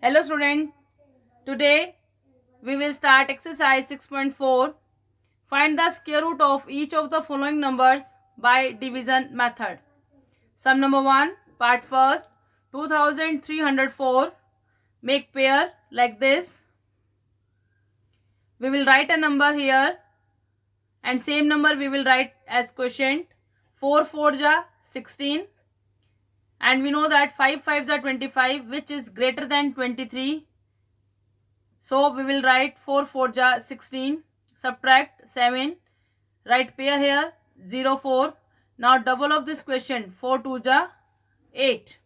Hello student, today we will start exercise 6.4. Find the square root of each of the following numbers by division method. Sum number 1, part first, 2304. Make pair like this. We will write a number here and same number we will write as quotient. 4 4 ja 16 and we know that 5 5 ja 25 which is greater than 23. So we will write 4 4 ja 16, subtract 7, write pair here 0 4. Now double of this question 4 2 ja 8.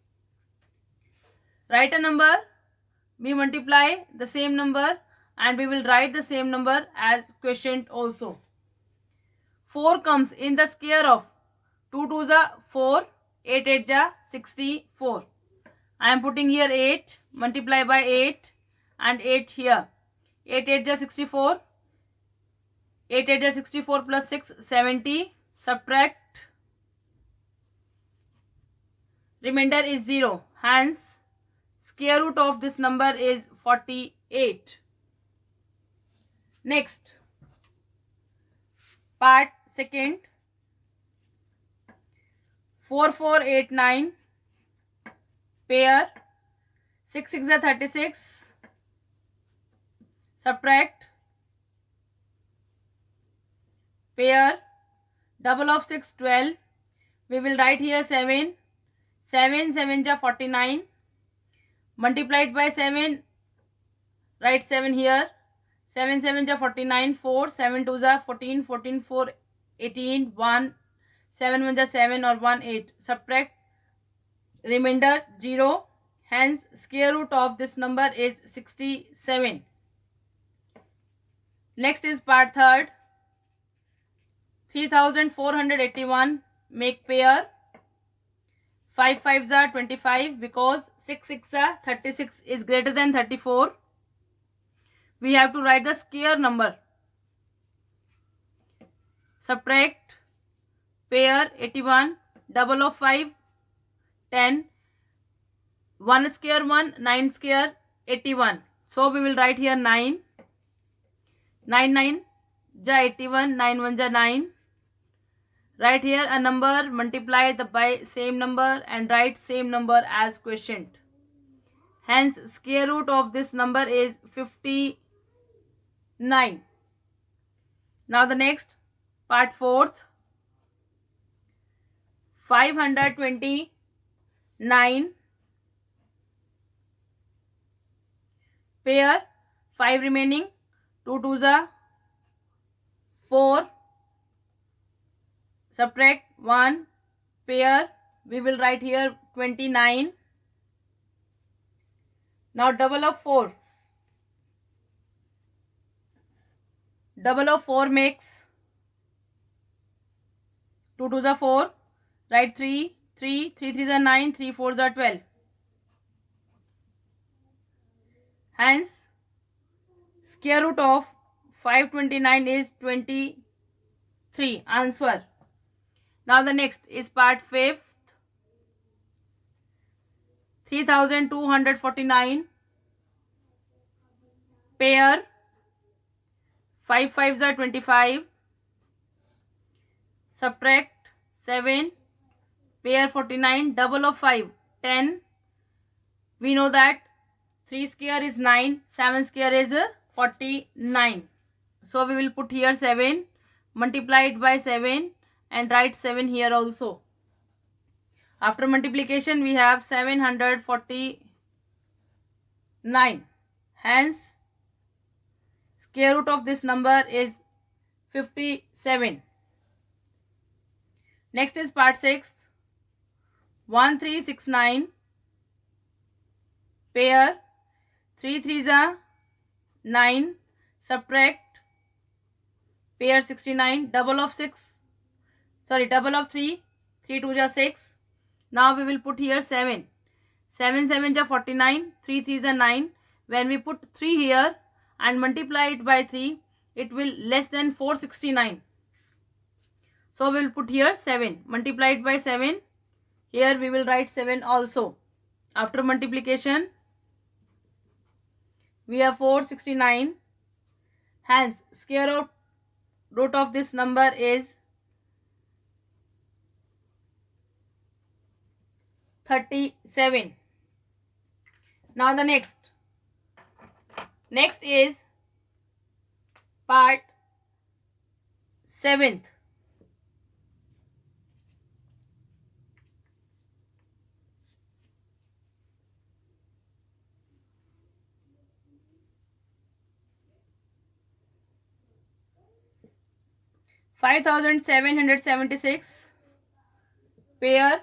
Write a number, we multiply the same number and we will write the same number as quotient also. 4 comes in the square of 2 2 ja 4, 8 8 ja 64. I am putting here 8, multiply by 8 and 8 here. 8 8 ja 64. 8 8 ja 64 plus 6 70. Subtract. Remainder is 0. Hence, square root of this number is 48. Next, part second. 4 4 8 9. Pair. 6 6 ja 36. Subtract. Pair. Double of 6 12. We will write here 7. 7 7 ja 49. Multiplied by 7. Write 7 here. 7 7 ja 49. 4 7 2 ja 14. 14 4 18. 1 7 1 ja 7 or 1 8. Subtract. Remainder 0. Hence, square root of this number is 67. Next is part third. 3481. Make pair. 5 5s are 25 because 6 6 are 36 is greater than 34. We have to write the square number. Subtract. Pair 81. Double of 5 10. 1 square 1. 9 square 81. So we will write here 9. 9 9 ja 81. 9 1 ja 9. Write here a number, multiply the by same number and write same number as quotient. Hence, square root of this number is 59. Now the next, part fourth. 529. Pair. 5 remaining. 2 2s are 4. Subtract 1. Pair. We will write here 29. Now double of 4. Double of 4 makes 2 2s are 4. Write 3. 3 3s are 9. 3 4s are 12. Hence, square root of 529 is 23. Answer. Now the next is part 5th. 3249. Pair. 5 5s are 25. Subtract 7. Pair 49. Double of 5 10. We know that 3 square is 9. 7 square is 49. So we will put here 7. Multiply it by 7 and write 7 here also. After multiplication we have 749. Hence, square root of this number is 57. Next is part 6th. 1369. Pair. 3 3s are 9. Subtract. Pair 69. Double of 6. Sorry, double of 3. 3 2s are 6. Now we will put here 7. 7 7 ja 49. 3 3s are 9. When we put 3 here and multiply it by 3, it will less than 469. So we will put here 7. Multiply it by 7. Here we will write 7 also. After multiplication, We have 469. Hence, square root of this number is 37. Now the next is part 7th. $5,776 pair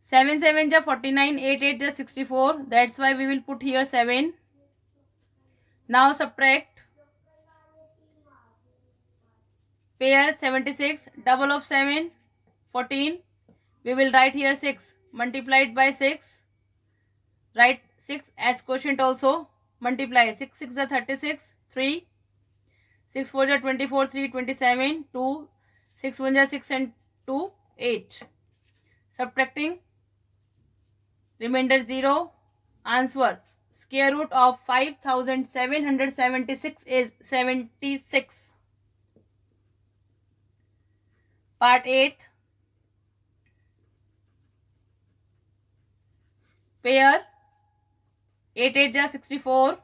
7 7 ja 49, 8 8 ja 64. That's why we will put here 7. Now subtract pair 76, double of 7 14. We will write here 6 multiplied by 6. Write 6 as quotient also. Multiply 6 6 are 36, 3 6 4 are 24, 3 27, 2 6 1 are 6 and 2 8. Subtracting remainder 0. Answer square root of 5,776 is 76. Part 8th. Pair 8 8 ja 64.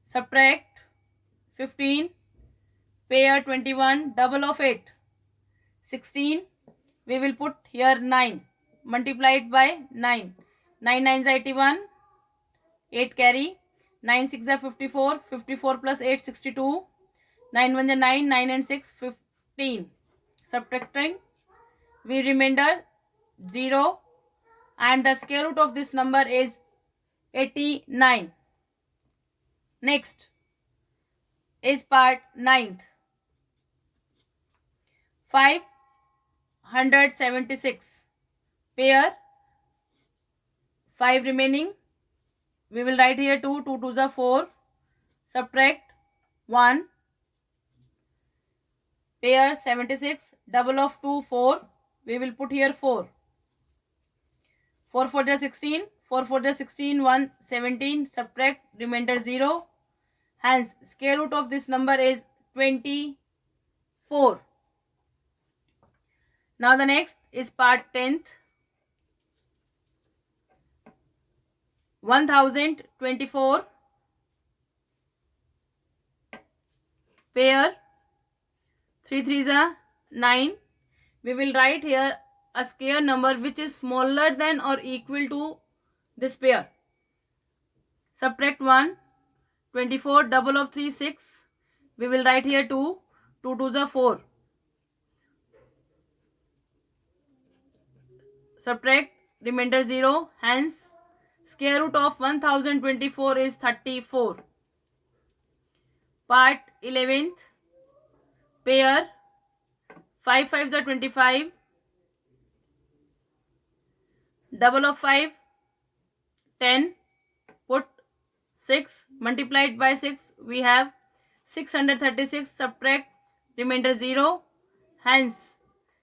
Subtract 15. Pair 21, double of 8 16. We will put here 9 multiplied by 9. 9 9 is 81. 8 carry. 9 6 is 54. 54 plus 8 62. 9 1 is 9. 9 and 6 15. Subtracting, we remainder 0, and the square root of this number is 89. Next is part 9th. 576 pair 5 remaining. We will write here 2 2 2s are 4. Subtract 1. Pair 76, double of 2 4. We will put here 4. 4 4 is 16. 4 4 is 16. 1 17. Subtract remainder 0. Hence square root of this number is 24. Now the next is part 10th. 1024 pair 3 3s are 9. We will write here a square number which is smaller than or equal to this pair. Subtract 1. 24, double of 3 6. We will write here 2. 2 2s are 4. Subtract remainder 0. Hence square root of 1024 is 34. Part 11th. Pair 5 5s are 25. Double of 5 10. Put 6 multiplied by 6. We have 636. Subtract remainder 0. Hence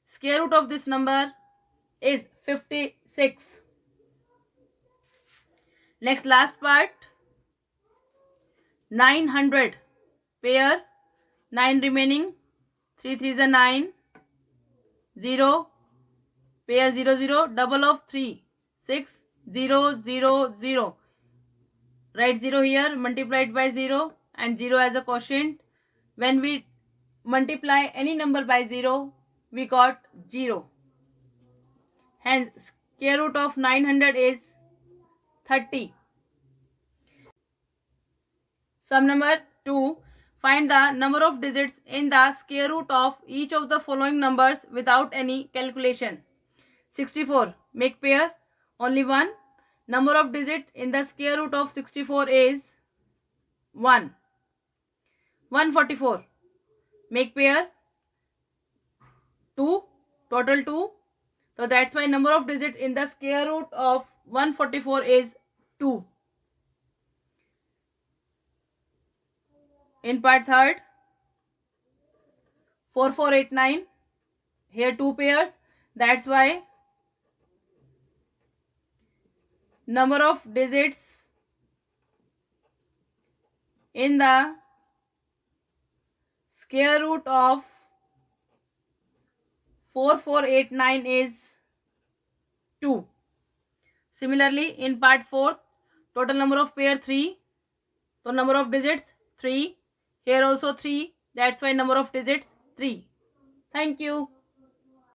square root of this number is 56. Next, last part 900 pair 9 remaining. 3 3s are 9. 0 pair 0 0, double of 3 6 0 0 0. Write 0 here multiplied by 0 and 0 as a quotient. When we multiply any number by 0, we got 0. Hence square root of 900 is 30. Sum number 2. Find the number of digits in the square root of each of the following numbers without any calculation. 64. Make pair. Only 1. Number of digits in the square root of 64 is 1. 144. Make pair. 2. Total 2. So that's why number of digits in the square root of 144 is 2. In part 3rd, 4489. Here 2 pairs. That's why number of digits in the square root of 4489 is 2. Similarly, in part 4, total number of pair 3. So number of digits 3. Here also 3. That's why number of digits 3. Thank you.